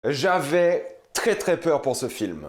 J'avais très peur pour ce film.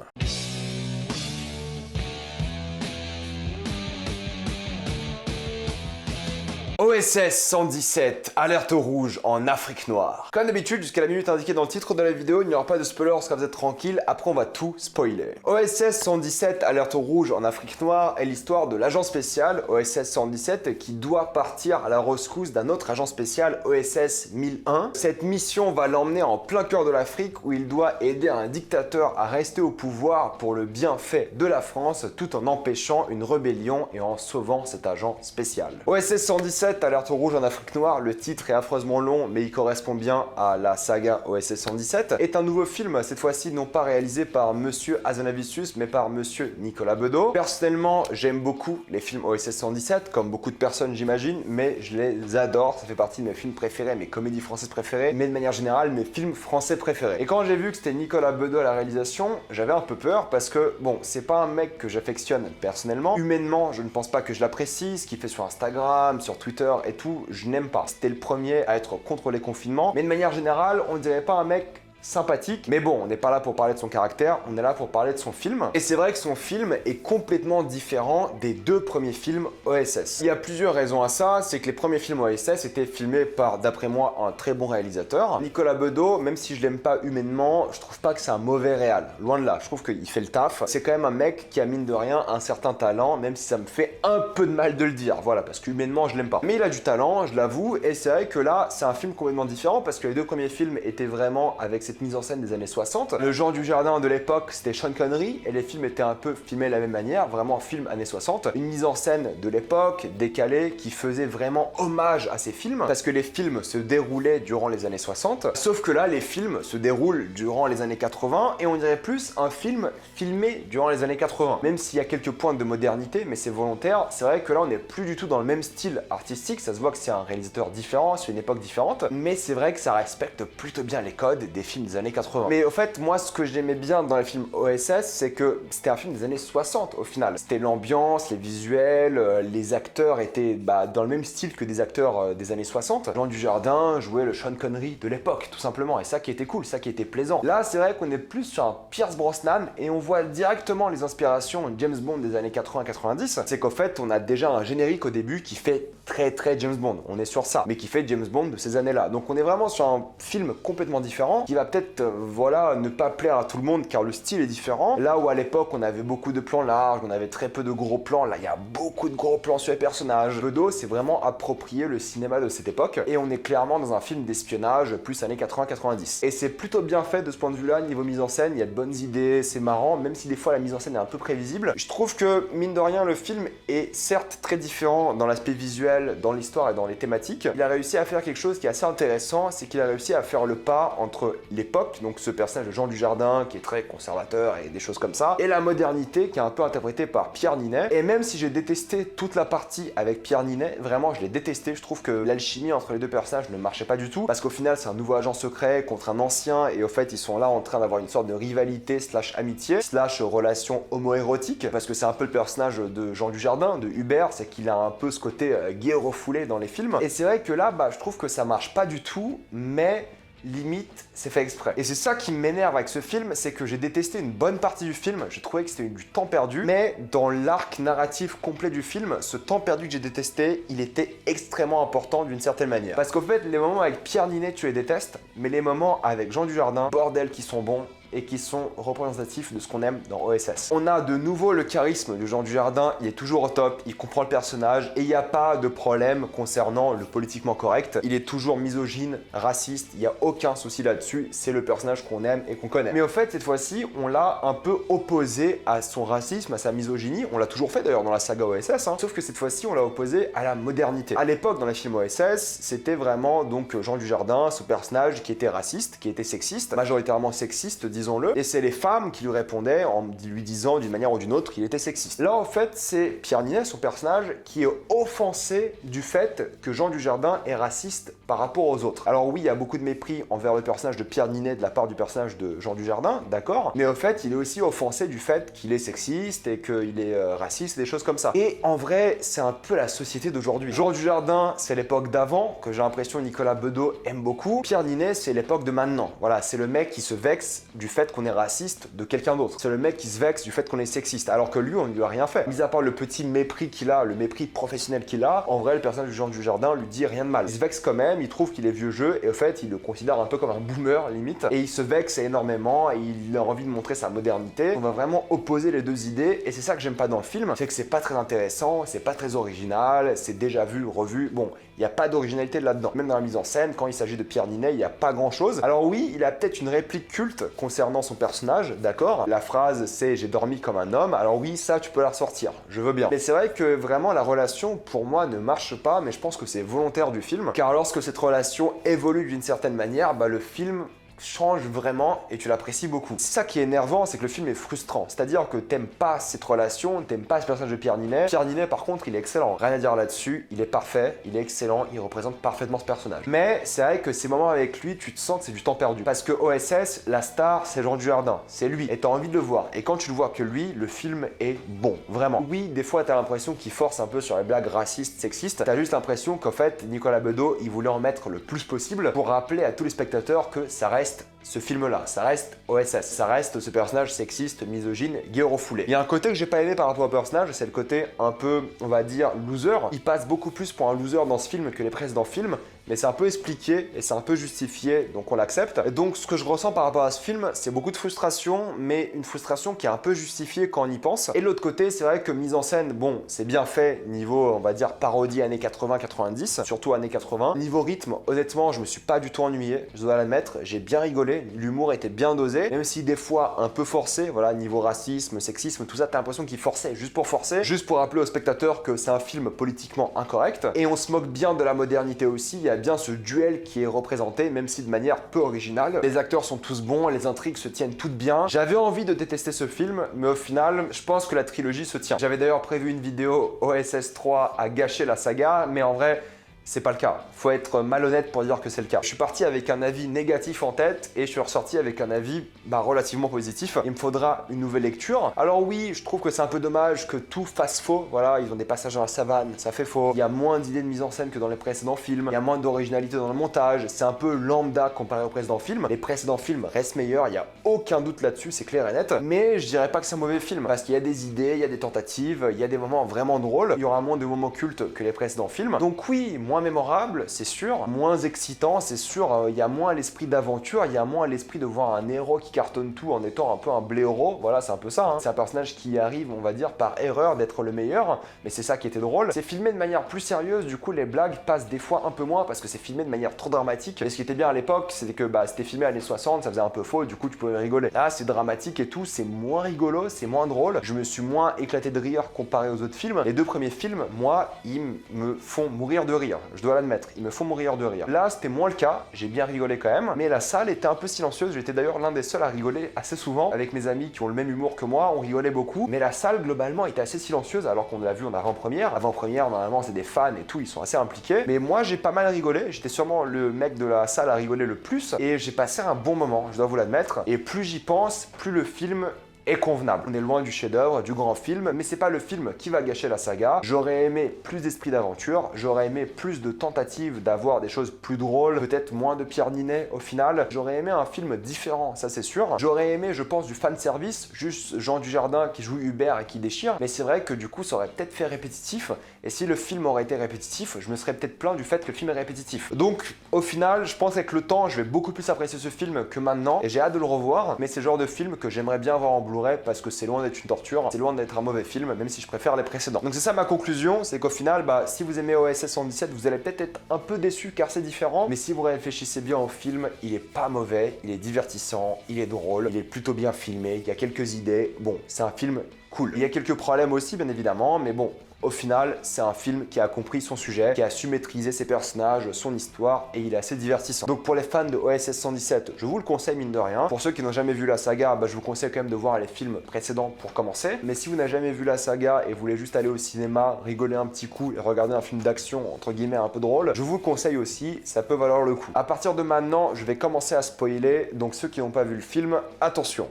OSS 117, alerte rouge en Afrique noire. Comme d'habitude, jusqu'à la minute indiquée dans le titre de la vidéo, il n'y aura pas de spoiler, parce que vous êtes tranquille, après on va tout spoiler. OSS 117, alerte rouge en Afrique noire est l'histoire de l'agent spécial OSS 117 qui doit partir à la rescousse d'un autre agent spécial OSS 1001. Cette mission va l'emmener en plein cœur de l'Afrique où il doit aider un dictateur à rester au pouvoir pour le bienfait de la France tout en empêchant une rébellion et en sauvant cet agent spécial. OSS 117, alerte rouge en Afrique noire, le titre est affreusement long mais il correspond bien à la saga OSS 117, est un nouveau film, cette fois-ci non pas réalisé par Monsieur Hazanavicius mais par Monsieur Nicolas Bedeau. Personnellement, j'aime beaucoup les films OSS 117, comme beaucoup de personnes j'imagine, mais je les adore, ça fait partie de mes films préférés, mes comédies françaises préférées, mais de manière générale mes films français préférés. Et quand j'ai vu que c'était Nicolas Bedeau à la réalisation, j'avais un peu peur parce que, bon, c'est pas un mec que j'affectionne personnellement, humainement je ne pense pas que je l'apprécie, ce qu'il fait sur Instagram, sur Twitter et tout, je n'aime pas. C'était le premier à être contre les confinements, mais de manière générale, on dirait pas un mec sympathique, mais bon, on n'est pas là pour parler de son caractère, on est là pour parler de son film. Et c'est vrai que son film est complètement différent des deux premiers films OSS. Il y a plusieurs raisons à ça, c'est que les premiers films OSS étaient filmés par, d'après moi, un très bon réalisateur. Nicolas Bedeau, même si je l'aime pas humainement, je trouve pas que c'est un mauvais réal. Loin de là, je trouve qu'il fait le taf. C'est quand même un mec qui a mine de rien un certain talent, même si ça me fait un peu de mal de le dire, voilà, parce qu'humainement je l'aime pas. Mais il a du talent, je l'avoue, et c'est vrai que là, c'est un film complètement différent, parce que les deux premiers films étaient vraiment avec cette mise en scène des années 60. Le Jean Dujardin de l'époque, c'était Sean Connery, et les films étaient un peu filmés de la même manière, vraiment film années 60. Une mise en scène de l'époque, décalée, qui faisait vraiment hommage à ces films, parce que les films se déroulaient durant les années 60, sauf que là, les films se déroulent durant les années 80, et on dirait plus un film filmé durant les années 80. Même s'il y a quelques points de modernité, mais c'est volontaire, c'est vrai que là, on n'est plus du tout dans le même style artistique, ça se voit que c'est un réalisateur différent, c'est une époque différente, mais c'est vrai que ça respecte plutôt bien les codes des films des années 80. Mais au fait, moi, ce que j'aimais bien dans les films OSS, c'est que c'était un film des années 60 au final. C'était l'ambiance, les visuels, les acteurs étaient dans le même style que des acteurs des années 60. Jean Dujardin jouait le Sean Connery de l'époque, tout simplement, et ça qui était cool, ça qui était plaisant. Là, c'est vrai qu'on est plus sur un Pierce Brosnan, et on voit directement les inspirations James Bond des années 80-90. C'est qu'au fait, on a déjà un générique au début qui fait très James Bond, on est sur ça, mais qui fait James Bond de ces années-là. Donc on est vraiment sur un film complètement différent, qui va peut-être voilà, ne pas plaire à tout le monde car le style est différent. Là où à l'époque on avait beaucoup de plans larges, on avait très peu de gros plans, là il y a beaucoup de gros plans sur les personnages. Bedeau s'est vraiment approprié le cinéma de cette époque et on est clairement dans un film d'espionnage plus années 80-90. Et c'est plutôt bien fait de ce point de vue-là, niveau mise en scène, il y a de bonnes idées, c'est marrant, même si des fois la mise en scène est un peu prévisible. Je trouve que, mine de rien, le film est certes très différent dans l'aspect visuel, dans l'histoire et dans les thématiques. Il a réussi à faire quelque chose qui est assez intéressant, c'est qu'il a réussi à faire le pas entre l'époque, donc ce personnage de Jean Dujardin qui est très conservateur et des choses comme ça, et la modernité qui est un peu interprétée par Pierre Ninet. Et même si j'ai détesté toute la partie avec Pierre Ninet, vraiment je l'ai détesté, je trouve que l'alchimie entre les deux personnages ne marchait pas du tout, parce qu'au final c'est un nouveau agent secret contre un ancien, et au fait ils sont là en train d'avoir une sorte de rivalité slash amitié, slash relation homo-érotique, parce que c'est un peu le personnage de Jean Dujardin, de Hubert, c'est qu'il a un peu ce côté gay refoulé dans les films, et c'est vrai que là, je trouve que ça marche pas du tout, mais limite, c'est fait exprès. Et c'est ça qui m'énerve avec ce film, c'est que j'ai détesté une bonne partie du film, j'ai trouvé que c'était du temps perdu, mais dans l'arc narratif complet du film, ce temps perdu que j'ai détesté, il était extrêmement important d'une certaine manière. Parce qu'au fait, les moments avec Pierre Ninet, tu les détestes, mais les moments avec Jean Dujardin, bordel qui sont bons, et qui sont représentatifs de ce qu'on aime dans OSS. On a de nouveau le charisme de Jean Dujardin, il est toujours au top, il comprend le personnage, et il n'y a pas de problème concernant le politiquement correct. Il est toujours misogyne, raciste, il n'y a aucun souci là-dessus, c'est le personnage qu'on aime et qu'on connaît. Mais au fait, cette fois-ci, on l'a un peu opposé à son racisme, à sa misogynie, on l'a toujours fait d'ailleurs dans la saga OSS, sauf que cette fois-ci, on l'a opposé à la modernité. À l'époque, dans les films OSS, c'était vraiment donc Jean Dujardin, ce personnage qui était raciste, qui était sexiste, majoritairement sexiste, disons-le, et c'est les femmes qui lui répondaient en lui disant d'une manière ou d'une autre qu'il était sexiste. Là, en fait, c'est Pierre Ninet, son personnage, qui est offensé du fait que Jean Dujardin est raciste par rapport aux autres. Alors oui, il y a beaucoup de mépris envers le personnage de Pierre Ninet de la part du personnage de Jean Dujardin, d'accord, mais au fait, il est aussi offensé du fait qu'il est sexiste et qu'il est raciste et des choses comme ça. Et en vrai, c'est un peu la société d'aujourd'hui. Jean Dujardin, c'est l'époque d'avant, que j'ai l'impression Nicolas Bedos aime beaucoup. Pierre Ninet, c'est l'époque de maintenant. Voilà, c'est le mec qui se vexe du fait qu'on est raciste de quelqu'un d'autre. C'est le mec qui se vexe du fait qu'on est sexiste, alors que lui, on ne lui a rien fait. Mis à part le petit mépris qu'il a, le mépris professionnel qu'il a, en vrai, le personnage de Jean Dujardin lui dit rien de mal. Il se vexe quand même, il trouve qu'il est vieux jeu, et au fait, il le considère un peu comme un boomer, limite, et il se vexe énormément, et il a envie de montrer sa modernité. On va vraiment opposer les deux idées, et c'est ça que j'aime pas dans le film, c'est que c'est pas très intéressant, c'est pas très original, c'est déjà vu, revu, bon, il n'y a pas d'originalité là-dedans. Même dans la mise en scène, quand il s'agit de Pierre Ninet, il n'y a pas grand-chose. Alors oui, il a peut-être une réplique culte concernant son personnage, d'accord. La phrase c'est « j'ai dormi comme un homme », alors oui, ça tu peux la ressortir, je veux bien. Mais c'est vrai que vraiment la relation, pour moi, ne marche pas, mais je pense que c'est volontaire du film, car lorsque cette relation évolue d'une certaine manière, bah le film change vraiment et tu l'apprécies beaucoup. C'est ça qui est énervant, c'est que le film est frustrant. C'est-à-dire que t'aimes pas cette relation, t'aimes pas ce personnage de Pierre Ninet. Pierre Ninet, par contre, il est excellent. Rien à dire là-dessus, il est parfait, il est excellent, il représente parfaitement ce personnage. Mais c'est vrai que ces moments avec lui, tu te sens que c'est du temps perdu. Parce que OSS, la star, c'est Jean Dujardin, c'est lui. Et t'as envie de le voir. Et quand tu le vois que lui, le film est bon, vraiment. Oui, des fois, t'as l'impression qu'il force un peu sur les blagues racistes, sexistes. T'as juste l'impression qu'en fait, Nicolas Bedos, il voulait en mettre le plus possible pour rappeler à tous les spectateurs que ça reste ce film-là, ça reste OSS, ça reste ce personnage sexiste, misogyne, gay refoulé. Il y a un côté que j'ai pas aimé par rapport au personnage, c'est le côté un peu, on va dire, loser. Il passe beaucoup plus pour un loser dans ce film que les précédents films, mais c'est un peu expliqué et c'est un peu justifié, donc on l'accepte. Et donc ce que je ressens par rapport à ce film, c'est beaucoup de frustration, mais une frustration qui est un peu justifiée quand on y pense. Et de l'autre côté, c'est vrai que mise en scène, bon, c'est bien fait niveau, on va dire, parodie années 80-90, surtout années 80. Niveau rythme, honnêtement, je me suis pas du tout ennuyé, je dois l'admettre, j'ai bien rigolé, l'humour était bien dosé, même si des fois un peu forcé, voilà, niveau racisme, sexisme, tout ça, t'as l'impression qu'il forçait, juste pour rappeler aux spectateurs que c'est un film politiquement incorrect. Et on se moque bien de la modernité aussi, il y a bien ce duel qui est représenté, même si de manière peu originale. Les acteurs sont tous bons, les intrigues se tiennent toutes bien. J'avais envie de détester ce film, mais au final, je pense que la trilogie se tient. J'avais d'ailleurs prévu une vidéo OSS 3 à gâcher la saga, mais en vrai, c'est pas le cas. Faut être malhonnête pour dire que c'est le cas. Je suis parti avec un avis négatif en tête et je suis ressorti avec un avis relativement positif. Il me faudra une nouvelle lecture. Alors oui, je trouve que c'est un peu dommage que tout fasse faux. Voilà, ils ont des passages dans la savane, ça fait faux. Il y a moins d'idées de mise en scène que dans les précédents films. Il y a moins d'originalité dans le montage. C'est un peu lambda comparé aux précédents films. Les précédents films restent meilleurs, il n'y a aucun doute là-dessus, c'est clair et net. Mais je dirais pas que c'est un mauvais film parce qu'il y a des idées, il y a des tentatives, il y a des moments vraiment drôles. Il y aura moins de moments cultes que les précédents films. Donc oui, moins mémorable, c'est sûr, moins excitant, c'est sûr, il y a moins l'esprit d'aventure, il y a moins l'esprit de voir un héros qui cartonne tout en étant un peu un blaireau, voilà, c'est un peu ça, hein. C'est un personnage qui arrive, on va dire, par erreur d'être le meilleur, mais c'est ça qui était drôle. C'est filmé de manière plus sérieuse, du coup les blagues passent des fois un peu moins parce que c'est filmé de manière trop dramatique. Et ce qui était bien à l'époque, c'était que c'était filmé années 60, ça faisait un peu faux, du coup tu pouvais rigoler. Là, c'est dramatique et tout, c'est moins rigolo, c'est moins drôle. Je me suis moins éclaté de rire comparé aux autres films. Les deux premiers films, moi, ils me font mourir de rire, je dois l'admettre, ils me font mourir de rire. Là, c'était moins le cas, j'ai bien rigolé quand même, mais la salle était un peu silencieuse, j'étais d'ailleurs l'un des seuls à rigoler assez souvent, avec mes amis qui ont le même humour que moi, on rigolait beaucoup, mais la salle globalement était assez silencieuse alors qu'on l'a vu en avant-première. Avant-première, normalement, c'est des fans et tout, ils sont assez impliqués, mais moi, j'ai pas mal rigolé, j'étais sûrement le mec de la salle à rigoler le plus, et j'ai passé un bon moment, je dois vous l'admettre, et plus j'y pense, plus le film est convenable. On est loin du chef-d'œuvre, du grand film, mais c'est pas le film qui va gâcher la saga. J'aurais aimé plus d'esprit d'aventure, j'aurais aimé plus de tentatives d'avoir des choses plus drôles, peut-être moins de Pierre Ninet au final. J'aurais aimé un film différent, ça c'est sûr. J'aurais aimé, je pense, du fanservice, juste Jean Dujardin qui joue Hubert et qui déchire, mais c'est vrai que du coup ça aurait peut-être fait répétitif, et si le film aurait été répétitif, je me serais peut-être plaint du fait que le film est répétitif. Donc au final, je pense qu'avec le temps, je vais beaucoup plus apprécier ce film que maintenant, et j'ai hâte de le revoir, mais c'est le genre de film que j'aimerais bien voir en Blu-ray parce que c'est loin d'être une torture, c'est loin d'être un mauvais film, même si je préfère les précédents. Donc c'est ça ma conclusion, c'est qu'au final, si vous aimez OSS 117, vous allez peut-être être un peu déçu car c'est différent, mais si vous réfléchissez bien au film, il est pas mauvais, il est divertissant, il est drôle, il est plutôt bien filmé, il y a quelques idées, bon, c'est un film cool. Il y a quelques problèmes aussi, bien évidemment, mais bon, Au final, c'est un film qui a compris son sujet, qui a su maîtriser ses personnages, son histoire, et il est assez divertissant. Donc pour les fans de OSS 117, je vous le conseille mine de rien. Pour ceux qui n'ont jamais vu la saga, je vous conseille quand même de voir les films précédents pour commencer. Mais si vous n'avez jamais vu la saga et vous voulez juste aller au cinéma, rigoler un petit coup et regarder un film d'action entre guillemets un peu drôle, je vous le conseille aussi, ça peut valoir le coup. À partir de maintenant, je vais commencer à spoiler, donc ceux qui n'ont pas vu le film, attention.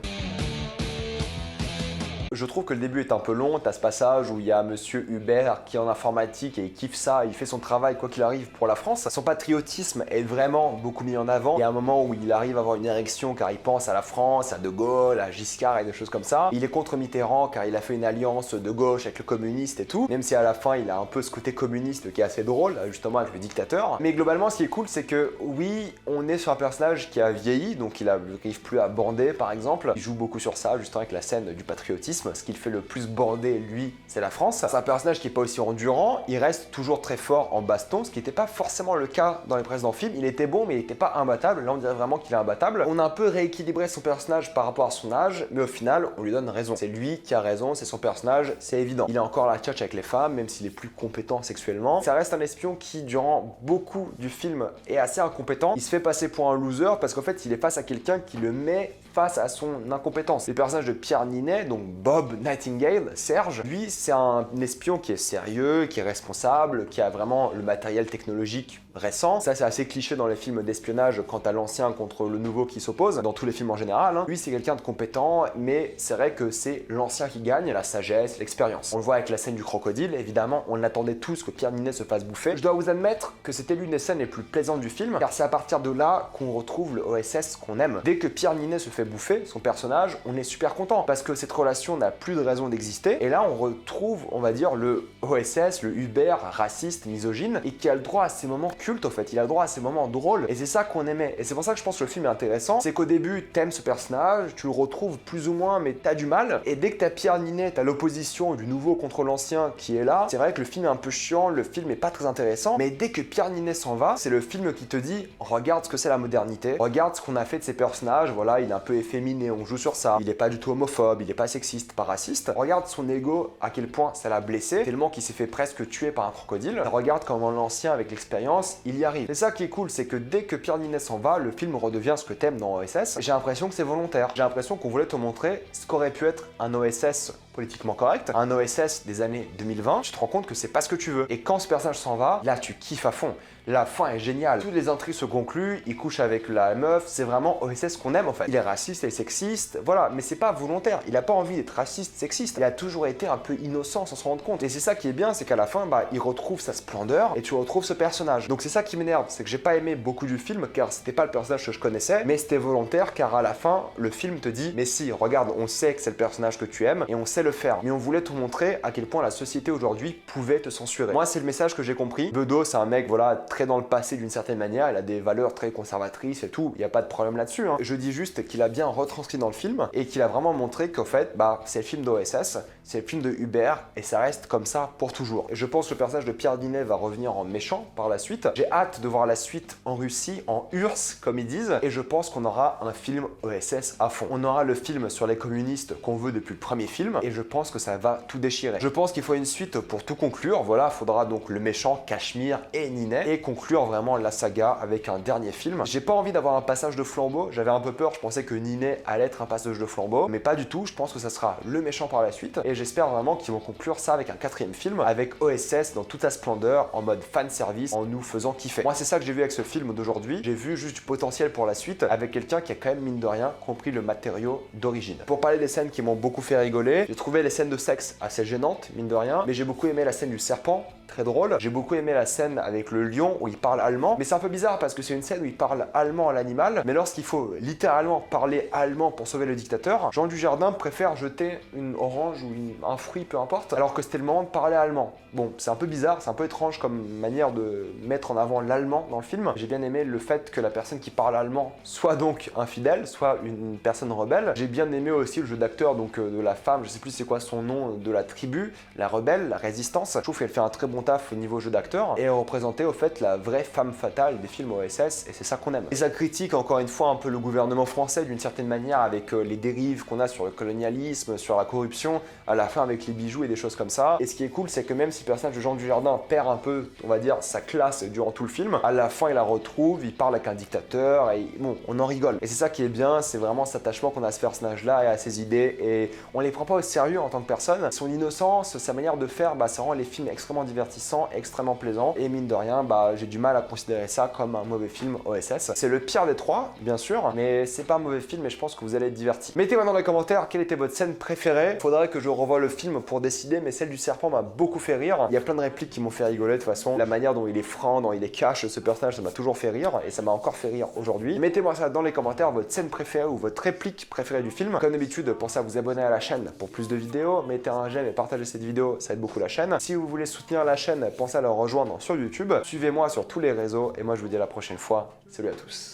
Je trouve que le début est un peu long, t'as ce passage où il y a monsieur Hubert qui est en informatique et il kiffe ça, il fait son travail quoi qu'il arrive pour la France. Son patriotisme est vraiment beaucoup mis en avant. Il y a un moment où il arrive à avoir une érection car il pense à la France, à De Gaulle, à Giscard et des choses comme ça. Il est contre Mitterrand car il a fait une alliance de gauche avec le communiste et tout, même si à la fin il a un peu ce côté communiste qui est assez drôle, justement avec le dictateur. Mais globalement ce qui est cool c'est que oui, on est sur un personnage qui a vieilli, donc il n'arrive plus à bander par exemple. Il joue beaucoup sur ça, justement avec la scène du patriotisme. Ce qu'il fait le plus bander, lui, c'est la France. C'est un personnage qui n'est pas aussi endurant, il reste toujours très fort en baston, ce qui n'était pas forcément le cas dans les précédents films. Il était bon, mais il n'était pas imbattable. Là, on dirait vraiment qu'il est imbattable. On a un peu rééquilibré son personnage par rapport à son âge, mais au final, on lui donne raison. C'est lui qui a raison, c'est son personnage, c'est évident. Il a encore la tchatche avec les femmes, même s'il est plus compétent sexuellement. Ça reste un espion qui, durant beaucoup du film, est assez incompétent. Il se fait passer pour un loser parce qu'en fait, il est face à quelqu'un qui le met face à son incompétence. Le personnage de Pierre Ninet, donc Bob Nightingale, Serge, lui c'est un espion qui est sérieux, qui est responsable, qui a vraiment le matériel technologique récent. Ça c'est assez cliché dans les films d'espionnage quant à l'ancien contre le nouveau qui s'oppose, dans tous les films en général. Lui c'est quelqu'un de compétent, mais c'est vrai que c'est l'ancien qui gagne, la sagesse, l'expérience. On le voit avec la scène du crocodile, évidemment on attendait tous que Pierre Ninet se fasse bouffer. Je dois vous admettre que c'était l'une des scènes les plus plaisantes du film, car c'est à partir de là qu'on retrouve le OSS qu'on aime. Dès que Pierre Ninet se fait bouffer, son personnage, on est super content, parce que cette relation n'a plus de raison d'exister, et là on retrouve, on va dire, le OSS, le Hubert raciste, misogyne, et qui a le droit à ces moments cultes au fait, il a le droit à ces moments drôles, et c'est ça qu'on aimait, et c'est pour ça que je pense que le film est intéressant, c'est qu'au début t'aimes ce personnage, tu le retrouves plus ou moins, mais t'as du mal, et dès que t'as Pierre Ninet, t'as l'opposition du nouveau contre l'ancien qui est là, c'est vrai que le film est un peu chiant, le film est pas très intéressant, mais dès que Pierre Ninet s'en va, c'est le film qui te dit, regarde ce que c'est la modernité, regarde ce qu'on a fait de ces personnages, voilà, il est un peu efféminé, on joue sur ça, il est pas du tout homophobe, il est pas sexiste, pas raciste, regarde son ego, à quel point ça l'a blessé, tellement qu'il s'est fait presque tuer par un crocodile, regarde comment l'ancien avec l'expérience, il y arrive. C'est ça qui est cool, c'est que dès que Pierre Ninet s'en va, le film redevient ce que t'aimes dans OSS. J'ai l'impression que c'est volontaire, j'ai l'impression qu'on voulait te montrer ce qu'aurait pu être un OSS politiquement correct, un OSS des années 2020, tu te rends compte que c'est pas ce que tu veux. Et quand ce personnage s'en va, là tu kiffes à fond. La fin est géniale. Toutes les intrigues se concluent, il couche avec la meuf, c'est vraiment OSS qu'on aime en fait. Il est raciste, il est sexiste, voilà, mais c'est pas volontaire. Il a pas envie d'être raciste, sexiste. Il a toujours été un peu innocent sans se rendre compte. Et c'est ça qui est bien, c'est qu'à la fin, il retrouve sa splendeur et tu retrouves ce personnage. Donc c'est ça qui m'énerve, c'est que j'ai pas aimé beaucoup du film car c'était pas le personnage que je connaissais, mais c'était volontaire car à la fin, le film te dit, mais si, regarde, on sait que c'est le personnage que tu aimes et on sait le faire. Mais on voulait te montrer à quel point la société aujourd'hui pouvait te censurer. Moi, c'est le message que j'ai compris. Bedo, c'est un mec, voilà, très dans le passé d'une certaine manière, il a des valeurs très conservatrices et tout, il n'y a pas de problème là-dessus. Je dis juste qu'il a bien retranscrit dans le film et qu'il a vraiment montré qu'en fait, c'est le film d'OSS, c'est le film de Hubert et ça reste comme ça pour toujours. Et je pense que le personnage de Pierre Ninet va revenir en méchant par la suite. J'ai hâte de voir la suite en Russie, en URSS comme ils disent, et je pense qu'on aura un film OSS à fond. On aura le film sur les communistes qu'on veut depuis le premier film et je pense que ça va tout déchirer. Je pense qu'il faut une suite pour tout conclure. Voilà, il faudra donc le méchant, Cachemire et Ninet et conclure vraiment la saga avec un dernier film. J'ai pas envie d'avoir un passage de flambeau, j'avais un peu peur, je pensais que Ninet allait être un passage de flambeau, mais pas du tout, je pense que ça sera le méchant par la suite et j'espère vraiment qu'ils vont conclure ça avec un quatrième film, avec OSS dans toute sa splendeur, en mode fan service, en nous faisant kiffer. Moi c'est ça que j'ai vu avec ce film d'aujourd'hui, j'ai vu juste du potentiel pour la suite avec quelqu'un qui a quand même mine de rien compris le matériau d'origine. Pour parler des scènes qui m'ont beaucoup fait rigoler, j'ai trouvé les scènes de sexe assez gênantes, mine de rien, mais j'ai beaucoup aimé la scène du serpent, très drôle. J'ai beaucoup aimé la scène avec le lion où il parle allemand, mais c'est un peu bizarre parce que c'est une scène où il parle allemand à l'animal, mais lorsqu'il faut littéralement parler allemand pour sauver le dictateur, Jean Dujardin préfère jeter une orange ou un fruit, peu importe, alors que c'était le moment de parler allemand. Bon, c'est un peu bizarre, c'est un peu étrange comme manière de mettre en avant l'allemand dans le film. J'ai bien aimé le fait que la personne qui parle allemand soit donc infidèle, soit une personne rebelle. J'ai bien aimé aussi le jeu d'acteur donc de la femme, je sais plus c'est quoi son nom, de la tribu, la rebelle, la résistance. Je trouve qu'elle fait un très bon mon taf au niveau jeu d'acteur et représenter au fait la vraie femme fatale des films OSS, et c'est ça qu'on aime. Et ça critique encore une fois un peu le gouvernement français d'une certaine manière avec les dérives qu'on a sur le colonialisme, sur la corruption, à la fin avec les bijoux et des choses comme ça. Et ce qui est cool, c'est que même si le personnage de Jean Dujardin perd un peu, on va dire, sa classe durant tout le film, à la fin il la retrouve, il parle avec un dictateur et bon, on en rigole. Et c'est ça qui est bien, c'est vraiment cet attachement qu'on a à ce personnage-là et à ses idées, et on les prend pas au sérieux en tant que personne. Son innocence, sa manière de faire, ça rend les films extrêmement divertissants, extrêmement plaisants, et mine de rien, j'ai du mal à considérer ça comme un mauvais film OSS. C'est le pire des trois, bien sûr, mais c'est pas un mauvais film et je pense que vous allez être divertis. Mettez-moi dans les commentaires quelle était votre scène préférée. Faudrait que je revoie le film pour décider, mais celle du serpent m'a beaucoup fait rire. Il y a plein de répliques qui m'ont fait rigoler de toute façon. La manière dont il est franc, dont il est cash, ce personnage, ça m'a toujours fait rire et ça m'a encore fait rire aujourd'hui. Mettez-moi ça dans les commentaires, votre scène préférée ou votre réplique préférée du film. Comme d'habitude, pensez à vous abonner à la chaîne pour plus de vidéos. Mettez un j'aime et partagez cette vidéo, ça aide beaucoup la chaîne. Si vous voulez soutenir la chaîne, pensez à la rejoindre sur YouTube. Suivez-moi sur tous les réseaux et moi je vous dis à la prochaine fois. Salut à tous.